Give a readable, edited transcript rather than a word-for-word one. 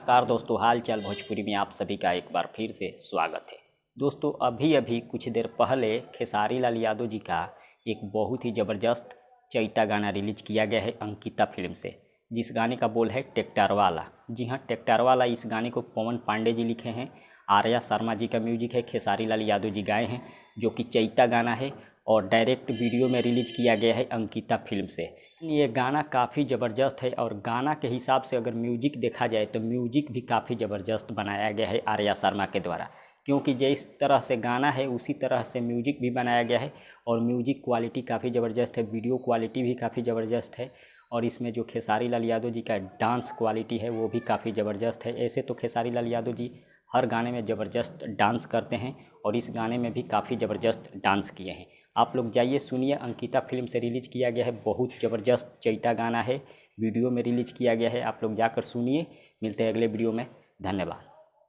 नमस्कार दोस्तों, हाल चाल भोजपुरी में आप सभी का एक बार फिर से स्वागत है। दोस्तों अभी कुछ देर पहले खेसारी लाल यादव जी का एक बहुत ही ज़बरदस्त चैता गाना रिलीज किया गया है अंकिता फिल्म से, जिस गाने का बोल है ट्रैक्टर वाला। जी हाँ, ट्रैक्टर वाला इस गाने को पवन पांडे जी लिखे हैं, आर्या शर्मा जी का म्यूजिक है, खेसारी लाल यादव जी गाए हैं, जो कि चैता गाना है और डायरेक्ट वीडियो में रिलीज किया गया है अंकिता फिल्म से। ये गाना काफ़ी ज़बरदस्त है और गाना के हिसाब से अगर म्यूजिक देखा जाए तो म्यूजिक भी काफ़ी ज़बरदस्त बनाया गया है आर्या शर्मा के द्वारा, क्योंकि जिस तरह से गाना है उसी तरह से म्यूजिक भी बनाया गया है और म्यूजिक क्वालिटी काफ़ी ज़बरदस्त है, वीडियो क्वालिटी भी काफ़ी ज़बरदस्त है और इसमें जो खेसारी लाल यादव जी का डांस क्वालिटी है वो भी काफ़ी ज़बरदस्त है। ऐसे तो खेसारी लाल यादव जी हर गाने में ज़बरदस्त डांस करते हैं और इस गाने में भी काफ़ी ज़बरदस्त डांस किए हैं। आप लोग जाइए सुनिए, अंकिता फिल्म से रिलीज किया गया है, बहुत ज़बरदस्त चैता गाना है, वीडियो में रिलीज किया गया है, आप लोग जाकर सुनिए। मिलते हैं अगले वीडियो में, धन्यवाद।